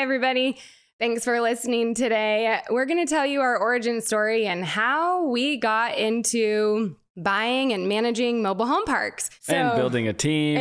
Hi, everybody. Thanks for listening today. We're going to tell you our origin story and how we got into buying and managing mobile home parks. And building a team.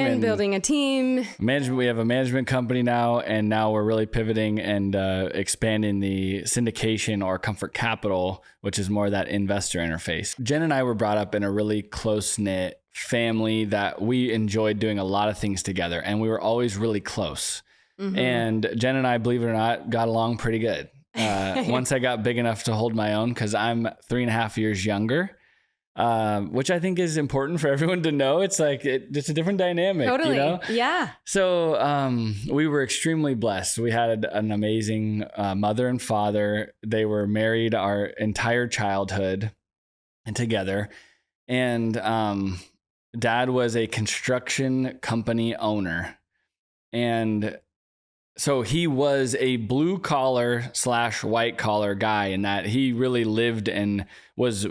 Management. We have a management company now, and now we're really pivoting and expanding the syndication or comfort capital, which is more that investor interface. Jen and I were brought up in a really close-knit family that we enjoyed doing a lot of things together, and we were always really close. Mm-hmm. And Jen and I, believe it or not, got along pretty good. Once I got big enough to hold my own, because I'm 3.5 years younger, which I think is important for everyone to know. It's like, it's a different dynamic. Totally. You know? Yeah. So we were extremely blessed. We had an amazing mother and father. They were married our entire childhood and together. And Dad was a construction company owner. And so he was a blue collar / white collar guy in that he really lived and was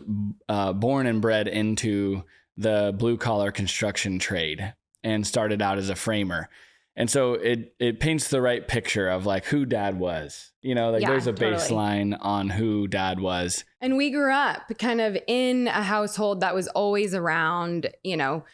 born and bred into the blue collar construction trade and started out as a framer. And so it paints the right picture of like who Dad was, you know, like there's a baseline on who Dad was. And we grew up kind of in a household that was always around, you know,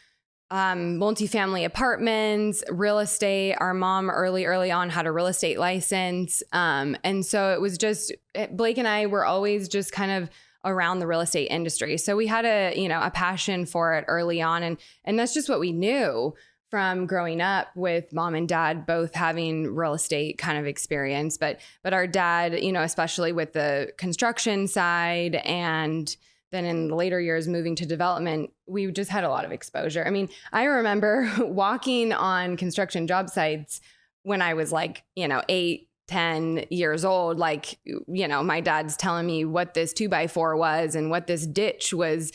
multifamily apartments, real estate. Our mom early on had a real estate license. And so it was just, Blake and I were always just kind of around the real estate industry. So we had a passion for it early on. And that's just what we knew from growing up with mom and dad, both having real estate kind of experience. But our dad, you know, especially with the construction side, and then in the later years, moving to development, we just had a lot of exposure. I mean, I remember walking on construction job sites when I was like, 8, 10 years old, like, my dad's telling me what this 2x4 was and what this ditch was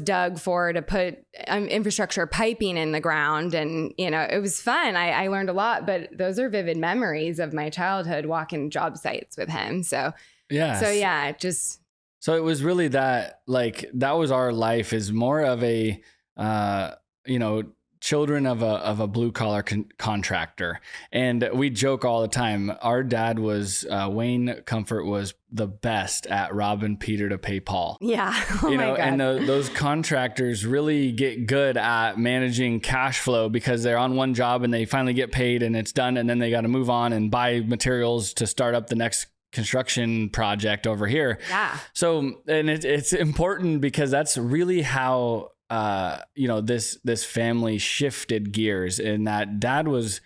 dug for to put infrastructure piping in the ground. And, it was fun. I learned a lot, but those are vivid memories of my childhood walking job sites with him. So yeah, So it was really that was our life, is more of a, children of a blue collar contractor. And we joke all the time. Our dad was, Wayne Comfort was the best at robbing Peter to pay Paul. Yeah. Oh my God. And those contractors really get good at managing cash flow because they're on one job and they finally get paid and it's done. And then they got to move on and buy materials to start up the next construction project over here. Yeah. So, and it's important because that's really how, this family shifted gears, in that Dad was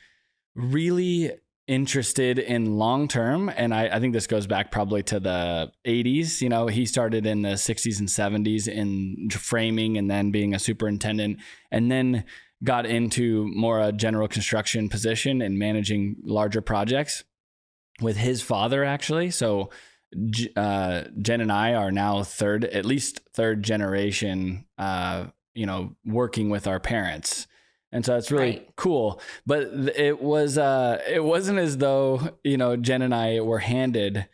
really interested in long-term. And I think this goes back probably to the 80s. He started in the 60s and 70s in framing and then being a superintendent, and then got into more a general construction position and managing larger projects with his father, actually. So Jen and I are now at least third generation, working with our parents. And so it's really cool. But it wasn't as though, Jen and I were handed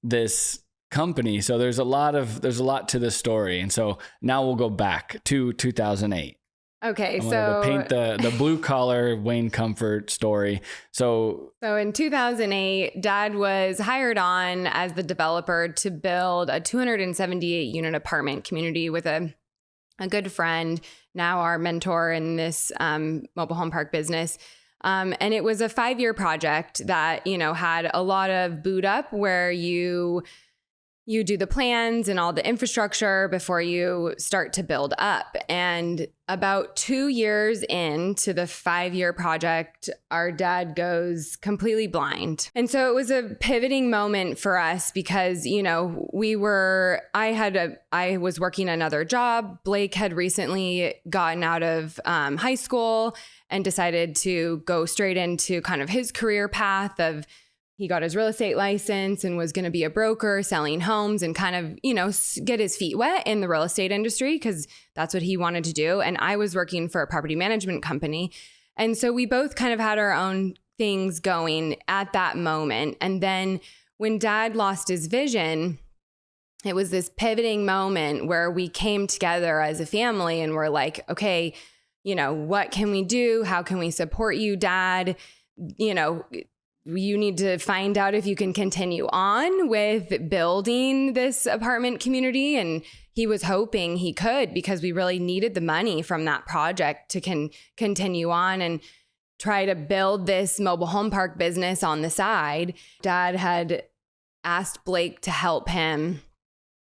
this company. So there's a lot to this story. And so now we'll go back to 2008. Okay, so to paint the blue collar Wayne Comfort story. So in 2008, Dad was hired on as the developer to build a 278 unit apartment community with a good friend, now our mentor in this mobile home park business. And it was a 5-year project that, had a lot of boot up, where you do the plans and all the infrastructure before you start to build up. And about 2 years into the 5-year project, our dad goes completely blind. And so it was a pivoting moment for us because, I was working another job. Blake had recently gotten out of high school and decided to go straight into kind of his career path of, he got his real estate license and was going to be a broker selling homes and kind of, get his feet wet in the real estate industry because that's what he wanted to do. And I was working for a property management company. And so we both kind of had our own things going at that moment. And then when Dad lost his vision, it was this pivoting moment where we came together as a family and we're like, okay, what can we do? How can we support you, Dad? you need to find out if you can continue on with building this apartment community. And he was hoping he could, because we really needed the money from that project to continue on and try to build this mobile home park business on the side. Dad had asked Blake to help him.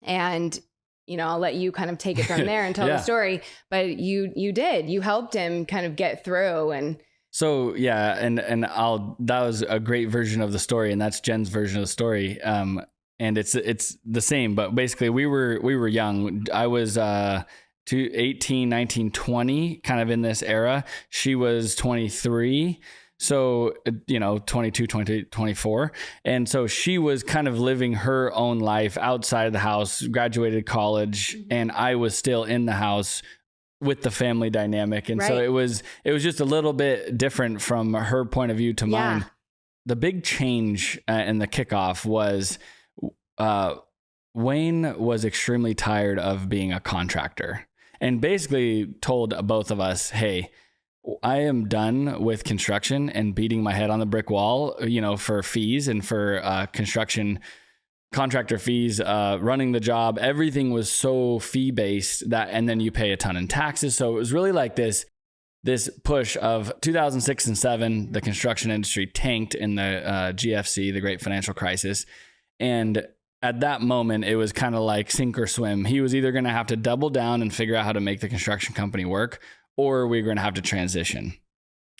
And, you know, I'll let you kind of take it from there and tell the story. But you did. You helped him kind of get through. And so, yeah, and that was a great version of the story, and that's Jen's version of the story. And it's the same, but basically we were young. I was 18, 19, 20, kind of in this era. She was 23. So, you know, 22, 23, 24. And so she was kind of living her own life outside of the house, graduated college, and I was still in the house with the family dynamic. And so it was just a little bit different from her point of view to mine. The big change and the kickoff was Wayne was extremely tired of being a contractor and basically told both of us, hey, I am done with construction and beating my head on the brick wall, you know, for fees and for construction contractor fees, running the job. Everything was so fee based and then you pay a ton in taxes. So it was really like this push of 2006 and 2007, the construction industry tanked in the GFC, the Great Financial Crisis. And at that moment, it was kind of like sink or swim. He was either going to have to double down and figure out how to make the construction company work, or we're going to have to transition.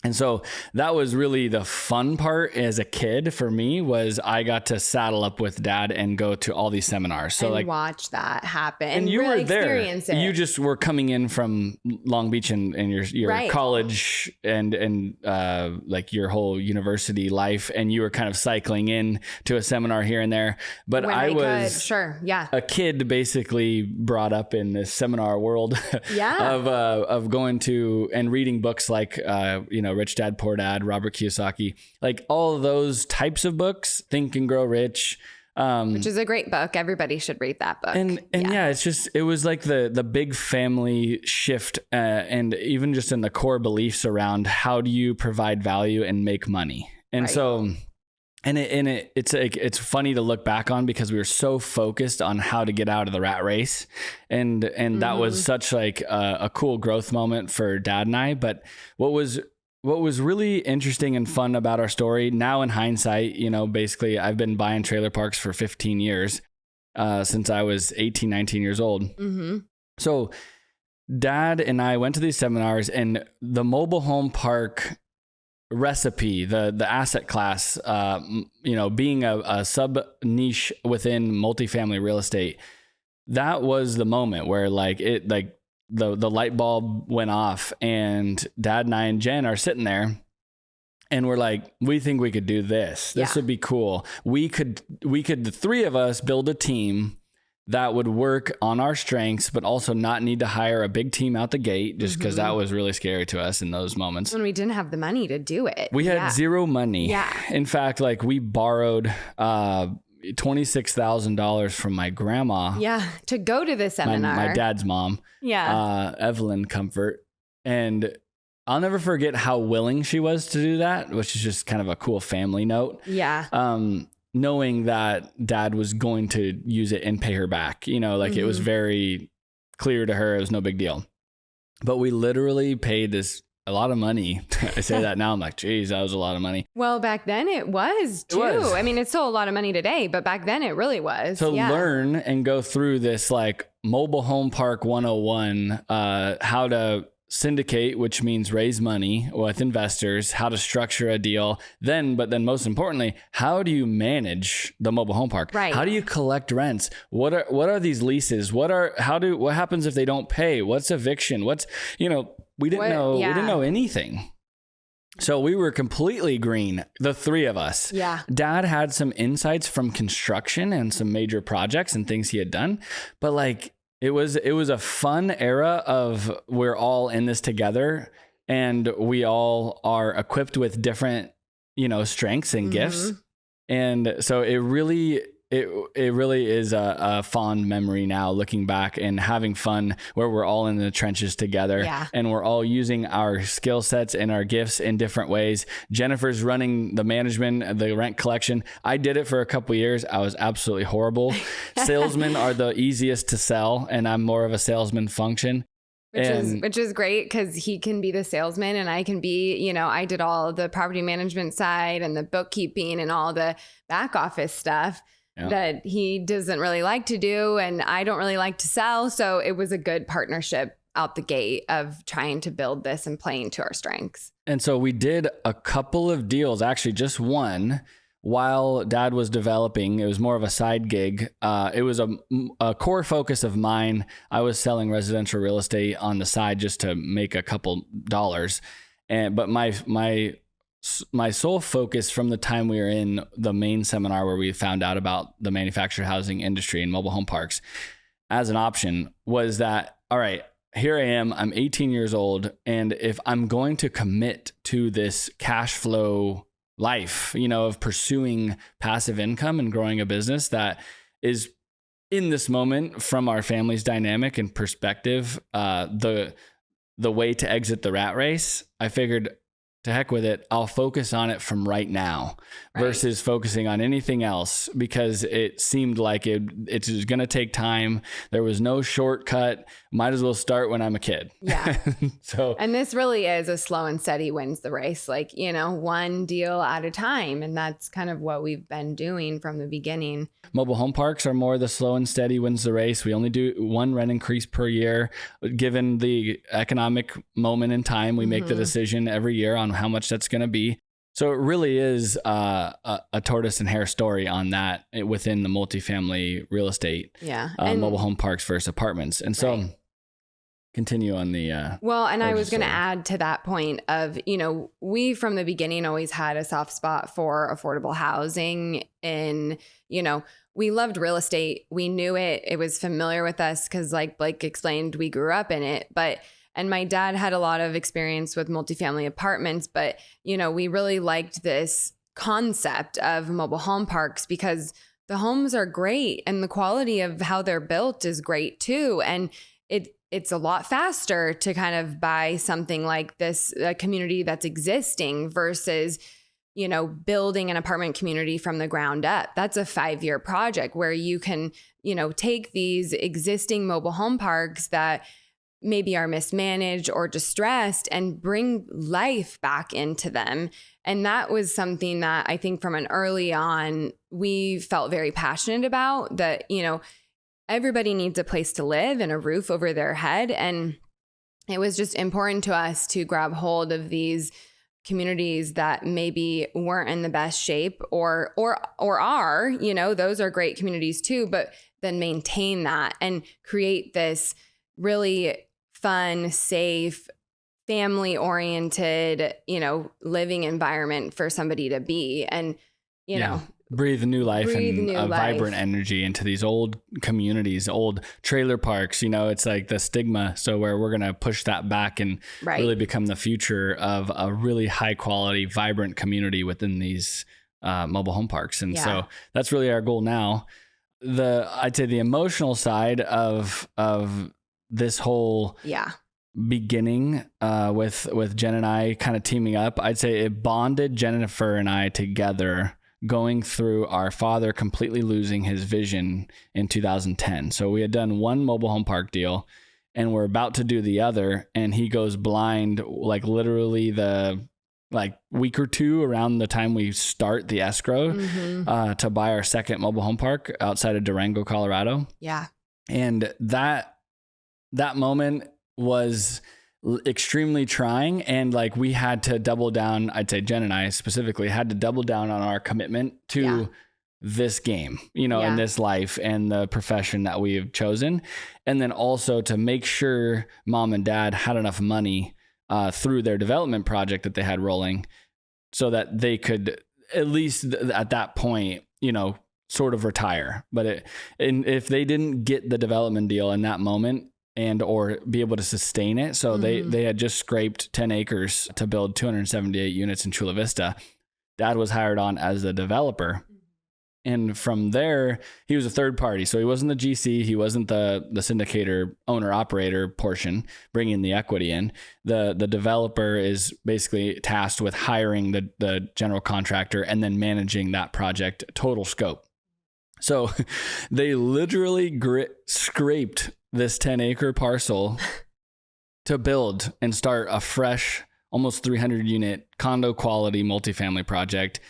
And so that was really the fun part as a kid for me, was I got to saddle up with Dad and go to all these seminars. So and watch that happen. And you really were there. Experience it. You just were coming in from Long Beach and your college and like your whole university life. And you were kind of cycling in to a seminar here and there. But I was a kid basically brought up in this seminar world of going to and reading books like, Rich Dad, Poor Dad, Robert Kiyosaki, like all of those types of books, Think and Grow Rich. Which is a great book. Everybody should read that book. And it was like the big family shift and even just in the core beliefs around how do you provide value and make money. And so, it's funny to look back on because we were so focused on how to get out of the rat race. And that was such like a cool growth moment for Dad and I. But what was really interesting and fun about our story now in hindsight, basically I've been buying trailer parks for 15 years, since I was 18, 19 years old. Mm-hmm. So Dad and I went to these seminars, and the mobile home park recipe, the asset class, being a sub niche within multifamily real estate, that was the moment where the light bulb went off, and Dad and I and Jen are sitting there and we're like, we think we could do this. This would be cool. We could, the three of us, build a team that would work on our strengths, but also not need to hire a big team out the gate, just because that was really scary to us in those moments. When we didn't have the money to do it. We had zero money. Yeah. In fact, we borrowed, $26,000 from my grandma. Yeah. To go to the seminar. My dad's mom. Yeah. Evelyn Comfort. And I'll never forget how willing she was to do that, which is just kind of a cool family note. Yeah. Knowing that Dad was going to use it and pay her back, it was very clear to her. It was no big deal, but we literally paid a lot of money. I say that now, I'm like, geez, that was a lot of money. Well, back then it was too. I mean, it's still a lot of money today, but back then it really was. To learn and go through this mobile home park 101, how to syndicate, which means raise money with investors, how to structure a deal, but then most importantly, how do you manage the mobile home park? Right. How do you collect rents? What are these leases? What happens if they don't pay? What's eviction? We didn't know anything. So we were completely green, the three of us. Yeah. Dad had some insights from construction and some major projects and things he had done, but it was a fun era of we're all in this together, and we all are equipped with different, strengths and gifts. And so it it really is a fond memory now, looking back and having fun where we're all in the trenches together. Yeah. And we're all using our skill sets and our gifts in different ways. Jennifer's running the management, the rent collection. I did it for a couple of years. I was absolutely horrible. Salesmen are the easiest to sell, and I'm more of a salesman function. Which is great, because he can be the salesman and I can be, you know, I did all the property management side and the bookkeeping and all the back office stuff that he doesn't really like to do. And I don't really like to sell. So it was a good partnership out the gate of trying to build this and playing to our strengths. And so we did a couple of deals, actually just one, while Dad was developing. It was more of a side gig. It was a core focus of mine. I was selling residential real estate on the side just to make a couple dollars. But my sole focus from the time we were in the main seminar where we found out about the manufactured housing industry and mobile home parks as an option was that, all right, here I am, I'm 18 years old. And if I'm going to commit to this cash flow life, you know, of pursuing passive income and growing a business that is in this moment from our family's dynamic and perspective, the way to exit the rat race, I figured, to heck with it, I'll focus on it from right now versus focusing on anything else, because it seemed like it's going to take time. There was no shortcut. Might as well start when I'm a kid. Yeah. So, and this really is a slow and steady wins the race, like, you know, one deal at a time. And that's kind of what we've been doing from the beginning. Mobile home parks are more the slow and steady wins the race. We only do one rent increase per year. Given the economic moment in time, we make the decision every year on how much that's going to be. So it really is a tortoise and hare story on that within the multifamily real estate. Yeah. Mobile home parks versus apartments. And so continue on the... well, and I was going to add to that point of, you know, we from the beginning always had a soft spot for affordable housing, and, you know, we loved real estate. We knew it. It was familiar with us because, like Blake explained, we grew up in it. And my dad had a lot of experience with multifamily apartments, but, you know, we really liked this concept of mobile home parks because the homes are great and the quality of how they're built is great too. And it's a lot faster to kind of buy something like this, a community that's existing versus, you know, building an apartment community from the ground up. That's a 5-year project where you can, you know, take these existing mobile home parks that maybe are mismanaged or distressed and bring life back into them. And that was something that I think from an early on, we felt very passionate about, that, you know, everybody needs a place to live and a roof over their head. And it was just important to us to grab hold of these communities that maybe weren't in the best shape or are, you know, those are great communities too, but then maintain that and create this really fun, safe, family-oriented, you know, living environment for somebody to be. And, you know, breathe new life vibrant energy into these old communities, old trailer parks. You know, it's like the stigma. So where we're going to push that back and really become the future of a really high quality, vibrant community within these mobile home parks. And so that's really our goal now. I'd say the emotional side of this whole beginning with Jen and I kind of teaming up, I'd say it bonded Jennifer and I together going through our father completely losing his vision in 2010. So we had done one mobile home park deal and we're about to do the other, and he goes blind, like literally the week or two around the time we start the escrow to buy our second mobile home park outside of Durango, Colorado. Yeah. And that moment was extremely trying, and like we had to double down. I'd say Jen and I specifically had to double down on our commitment to this game, you know, in this life and the profession that we have chosen. And then also to make sure mom and dad had enough money through their development project that they had rolling so that they could at least at that point, you know, sort of retire. But if they didn't get the development deal in that moment, and or be able to sustain it. So they had just scraped 10 acres to build 278 units in Chula Vista. Dad was hired on as the developer. And from there, he was a third party. So he wasn't the GC. He wasn't the syndicator owner operator portion, bringing the equity in. The developer is basically tasked with hiring the general contractor and then managing that project total scope. So they literally scraped this 10-acre parcel to build and start a fresh, almost 300 unit condo quality multifamily project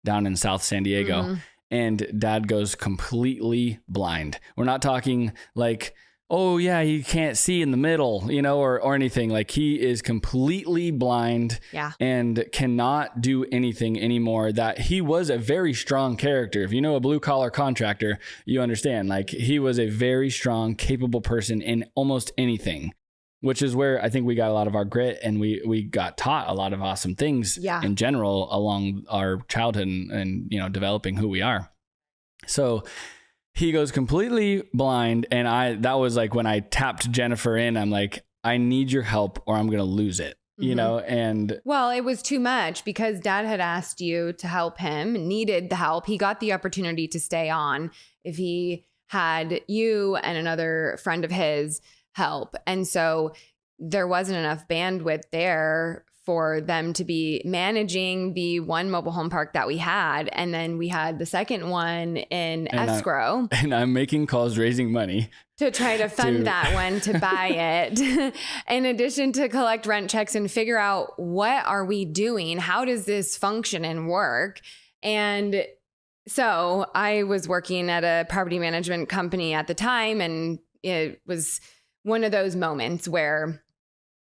down in South San Diego. Mm-hmm. And dad goes completely blind. We're not talking like, oh yeah, he can't see in the middle, or anything. Like, he is completely blind and cannot do anything anymore. That he was a very strong character. If you know a blue collar contractor, you understand, like, he was a very strong, capable person in almost anything, which is where I think we got a lot of our grit, and we got taught a lot of awesome things in general along our childhood and developing who we are. So he goes completely blind. And that was like when I tapped Jennifer in, I'm like, I need your help or I'm going to lose it, and well, it was too much because dad had asked you to help him, needed the help. He got the opportunity to stay on if he had you and another friend of his help. And so there wasn't enough bandwidth there for them to be managing the one mobile home park that we had. And then we had the second one in escrow. And I'm making calls, raising money to try to fund that one, to buy it, in addition to collect rent checks and figure out, what are we doing? How does this function and work? And so I was working at a property management company at the time, and it was one of those moments where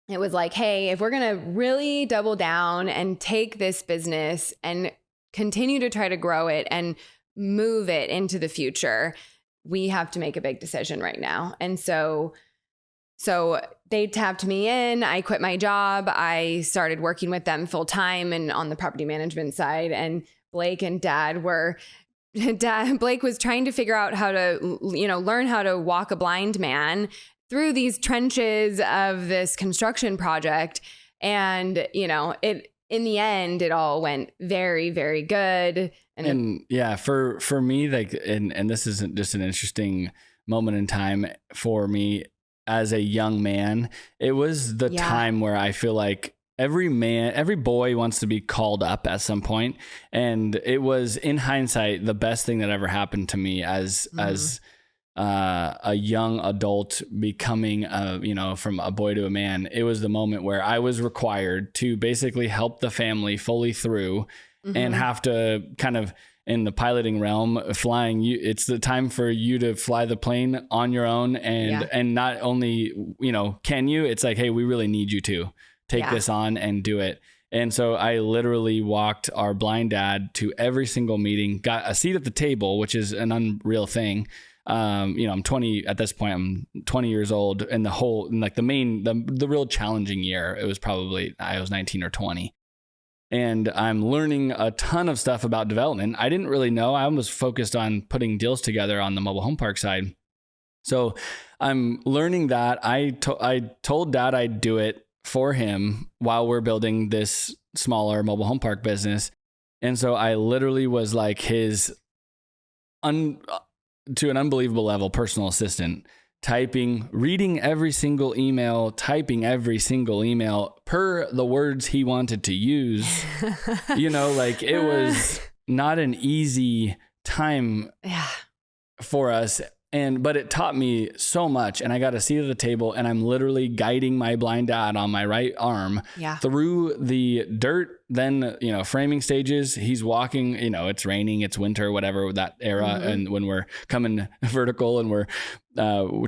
it was like, hey, if we're going to really double down and take this business and continue to try to grow it and move it into the future, we have to make a big decision right now. And so they tapped me in. I quit my job. I started working with them full time and on the property management side. And Blake and Blake was trying to figure out how to, learn how to walk a blind man through these trenches of this construction project. And, it, in the end, it all went very, very good. And yeah, for me, like, and this isn't just an interesting moment in time for me as a young man. It was the time where I feel like every boy wants to be called up at some point. And it was, in hindsight, the best thing that ever happened to me as a young adult becoming from a boy to a man. It was the moment where I was required to basically help the family fully through and have to kind of, in the piloting realm, flying you, it's the time for you to fly the plane on your own. And not only, can you, it's like, hey, we really need you to take this on and do it. And so I literally walked our blind dad to every single meeting, got a seat at the table, which is an unreal thing. I'm 20 at this point. I'm 20 years old, and the real challenging year, it was probably, I was 19 or 20. And I'm learning a ton of stuff about development. I didn't really know. I was focused on putting deals together on the mobile home park side. So I'm learning that. I told dad I'd do it for him while we're building this smaller mobile home park business. And so I literally was like his to an unbelievable level personal assistant, reading every single email, typing every single email per the words he wanted to use. It was not an easy time for us. But it taught me so much, and I got a seat at the table, and I'm literally guiding my blind dad on my right arm through the dirt, then, framing stages. He's walking, it's raining, it's winter, whatever, that era. And when we're coming vertical and we're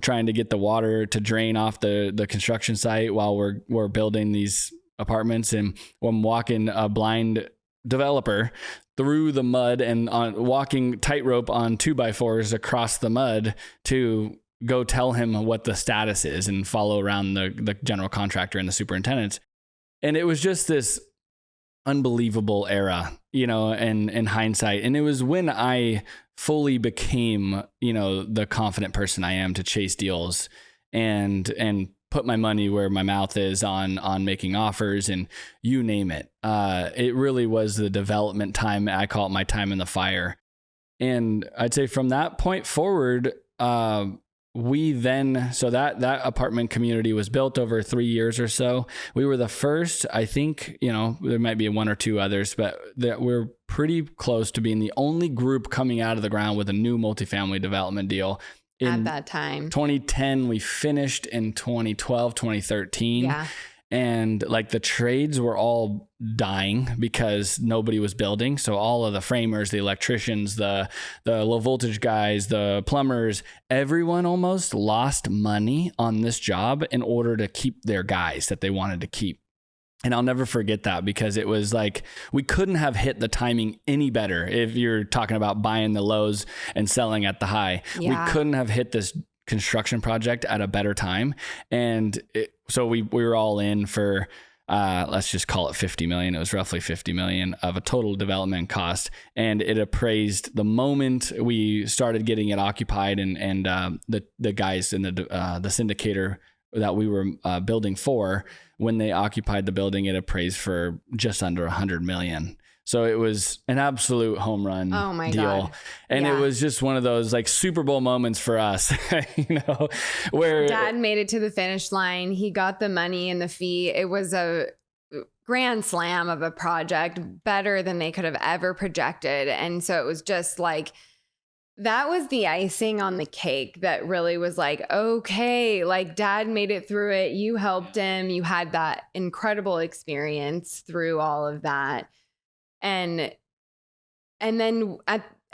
trying to get the water to drain off the construction site while we're building these apartments, and I'm walking a blind developer through the mud and walking tightrope on 2x4s across the mud to go tell him what the status is and follow around the general contractor and the superintendents. And it was just this unbelievable era, and in hindsight. And it was when I fully became, the confident person I am to chase deals and put my money where my mouth is on making offers, and you name it. It really was the development time. I call it my time in the fire. And I'd say from that point forward, we then, so that apartment community was built over 3 years or so. We were the first, I think, there might be one or two others, but that we're pretty close to being the only group coming out of the ground with a new multifamily development deal. At that time, 2010, we finished in 2012, 2013. Yeah. And like the trades were all dying because nobody was building. So all of the framers, the electricians, the low voltage guys, the plumbers, everyone almost lost money on this job in order to keep their guys that they wanted to keep. And I'll never forget that, because it was like, we couldn't have hit the timing any better. If you're talking about buying the lows and selling at the high, Yeah. we couldn't have hit this construction project at a better time. And so we were all in for, let's just call it 50 million. It was roughly 50 million of a total development cost. And it appraised the moment we started getting it occupied, and the guys in the syndicator that we were building for, when they occupied the building, it appraised for just under 100 million. So it was an absolute home run deal. God. And Yeah. it was just one of those like Super Bowl moments for us, where Dad made it to the finish line. He got the money and the fee. It was a grand slam of a project, better than they could have ever projected. And so it was just like, that was the icing on the cake that really was like, okay, like Dad made it through it. You helped him. You had that incredible experience through all of that. And then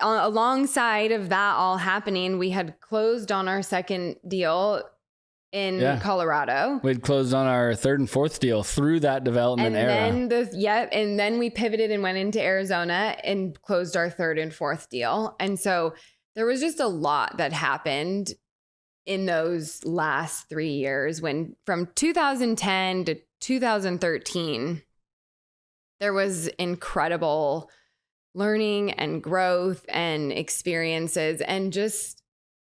alongside of that all happening, we had closed on our second deal in Colorado. We'd closed on our third and fourth deal through that development era. And then we pivoted and went into Arizona and closed our third and fourth deal. And so there was just a lot that happened in those last 3 years, when from 2010 to 2013, there was incredible learning and growth and experiences and just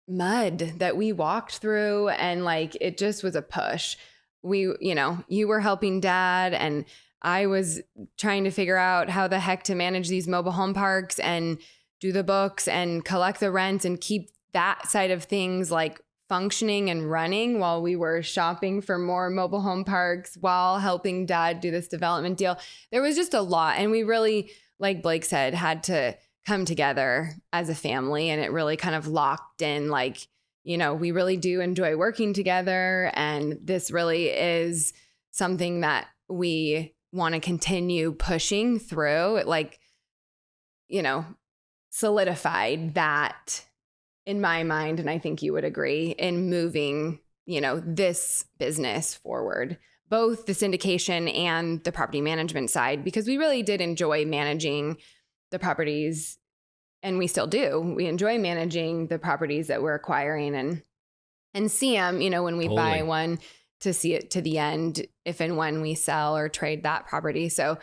mud that we walked through. And like, it just was a push. You were helping Dad, and I was trying to figure out how the heck to manage these mobile home parks and do the books and collect the rents and keep that side of things like functioning and running while we were shopping for more mobile home parks while helping Dad do this development deal. There was just a lot. And we really, like Blake said, had to come together as a family, and it really kind of locked in, like, we really do enjoy working together. And this really is something that we want to continue pushing through. It solidified that in my mind, and I think you would agree, in moving, this business forward, both the syndication and the property management side, because we really did enjoy managing the properties, and we still do. We enjoy managing the properties that we're acquiring and see them, when we buy one, to see it to the end, if and when we sell or trade that property. So,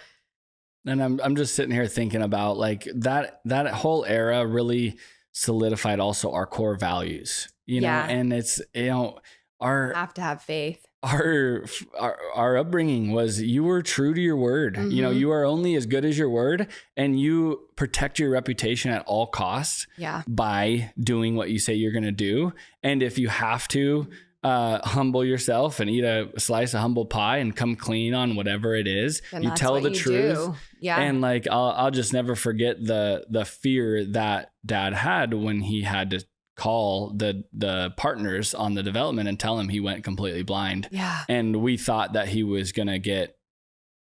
and I'm just sitting here thinking about like that whole era really solidified also our core values, and it's, have to have faith. Our upbringing was, you were true to your word. Mm-hmm. You are only as good as your word, and you protect your reputation at all costs by doing what you say you're going to do. And if you have to humble yourself and eat a slice of humble pie and come clean on whatever it is, you tell the truth. Yeah. And like, I'll just never forget the fear that Dad had when he had to call the partners on the development and tell him he went completely blind. Yeah. And we thought that he was going to get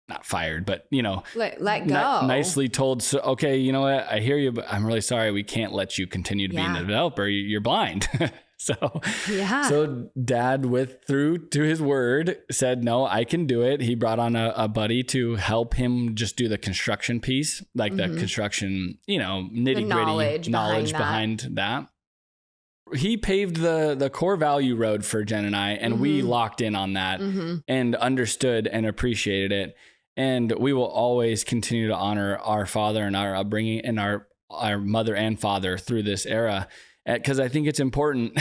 not fired, but let go. Nicely told. So, okay, you know what? I hear you, but I'm really sorry. We can't let you continue to be a developer. You're blind. So Dad withdrew to his word, said, no, I can do it. He brought on a buddy to help him just do the construction piece, like the construction, nitty gritty knowledge behind that. He paved the core value road for Jen and I, and we locked in on that and understood and appreciated it. And we will always continue to honor our father and our upbringing and our mother and father through this era. Because I think it's important,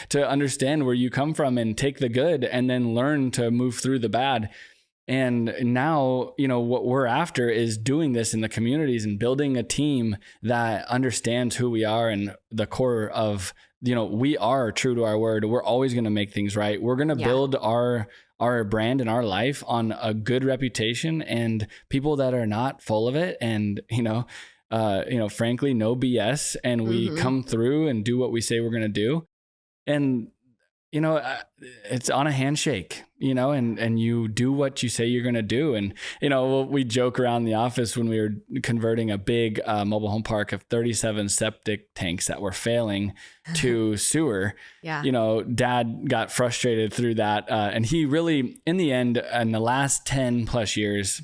to understand where you come from and take the good and then learn to move through the bad. And now, what we're after is doing this in the communities and building a team that understands who we are and the core of, we are true to our word. We're always going to make things right. We're going to build our brand and our life on a good reputation and people that are not full of it. And, frankly, no BS. And we come through and do what we say we're going to do. And, it's on a handshake, and you do what you say you're going to do. And, we joke around the office when we were converting a big mobile home park of 37 septic tanks that were failing to sewer. Dad got frustrated through that. And he really, in the end, in the last 10 plus years,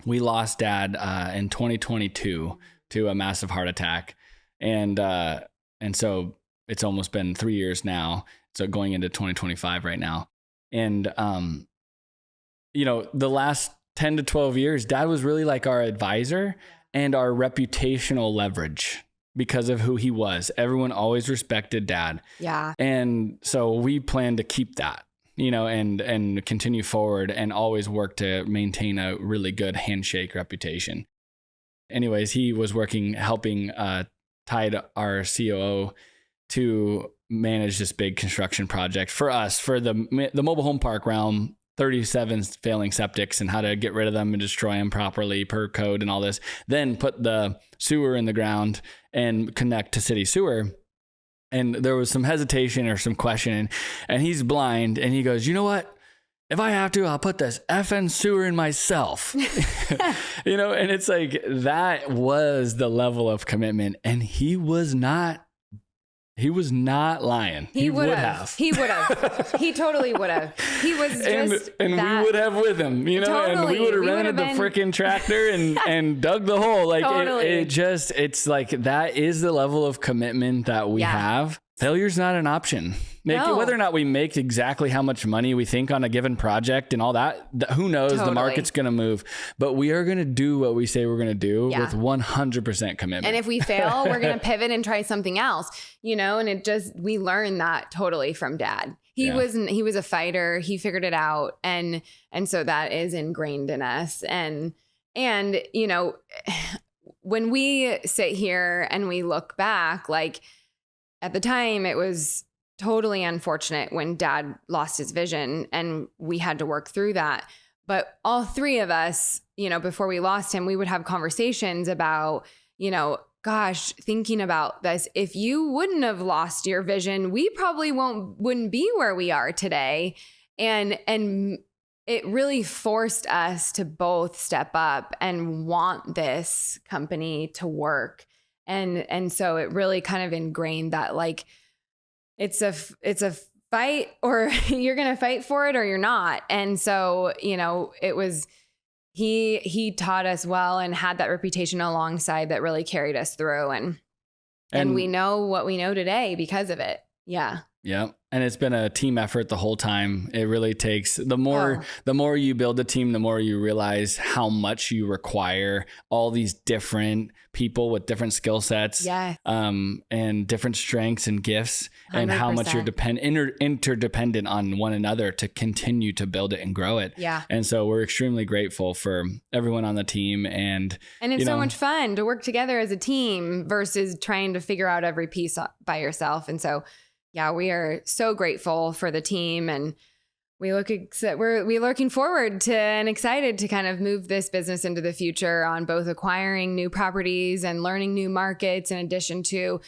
we lost Dad in 2022 to a massive heart attack. And so it's almost been 3 years now. So going into 2025 right now. And, the last 10 to 12 years, Dad was really like our advisor and our reputational leverage because of who he was. Everyone always respected Dad. Yeah. And so we plan to keep that, and continue forward and always work to maintain a really good handshake reputation. Anyways, he was helping Tide, our COO, to manage this big construction project for us, for the mobile home park realm, 37 failing septics and how to get rid of them and destroy them properly per code and all this. Then put the sewer in the ground and connect to city sewer. And there was some hesitation or some question, and he's blind, and he goes, "You know what? If I have to, I'll put this effing sewer in myself." And it's like, that was the level of commitment. And he was not lying. He would have. He would have. He totally would have. He was just and we would have with him, totally. And we would have rented the freaking tractor and dug the hole. Like totally. It's like, that is the level of commitment that we have. Failure's not an option. No. Whether or not we make exactly how much money we think on a given project and all that, who knows? Totally. The market's going to move, but we are going to do what we say we're going to do with 100% commitment. And if we fail, we're going to pivot and try something else, and we learned that totally from Dad. He was a fighter. He figured it out. And so that is ingrained in us. And when we sit here and we look back, like, at the time, it was totally unfortunate when Dad lost his vision, and we had to work through that. But all three of us, before we lost him, we would have conversations about, gosh, thinking about this. If you wouldn't have lost your vision, we probably wouldn't be where we are today. And it really forced us to both step up and want this company to work. And so it really kind of ingrained that, like, it's a fight, or you're going to fight for it or you're not. And so, it was, he taught us well and had that reputation alongside that really carried us through. And we know what we know today because of it. Yeah. Yeah. And it's been a team effort the whole time. It really takes, the more you build a team, the more you realize how much you require all these different people with different skill sets, and different strengths and gifts, 100%. And how much you're interdependent on one another to continue to build it and grow it. Yeah. And so we're extremely grateful for everyone on the team. And it's so much fun to work together as a team versus trying to figure out every piece by yourself. And so, yeah, we are so grateful for the team, and we're looking forward to and excited to kind of move this business into the future on both acquiring new properties and learning new markets, in addition to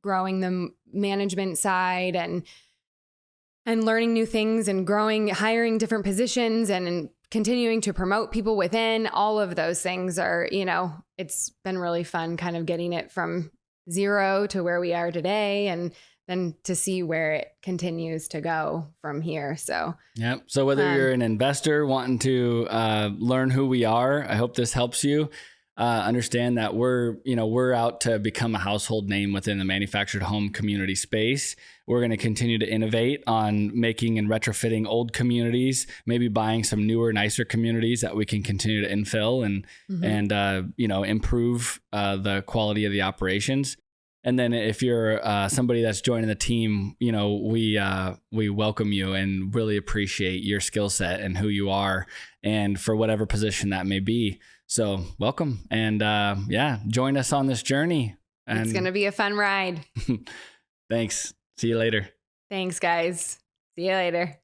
growing the management side and learning new things and hiring different positions and continuing to promote people within. All of those things are, it's been really fun kind of getting it from zero to where we are today, and then to see where it continues to go from here. So, yep. So whether you're an investor wanting to learn who we are, I hope this helps you understand that we're out to become a household name within the manufactured home community space. We're going to continue to innovate on making and retrofitting old communities, maybe buying some newer, nicer communities that we can continue to infill and improve the quality of the operations. And then if you're somebody that's joining the team, you know, we welcome you and really appreciate your skill set and who you are, and for whatever position that may be. So welcome, and join us on this journey. And it's going to be a fun ride. Thanks. See you later. Thanks, guys. See you later.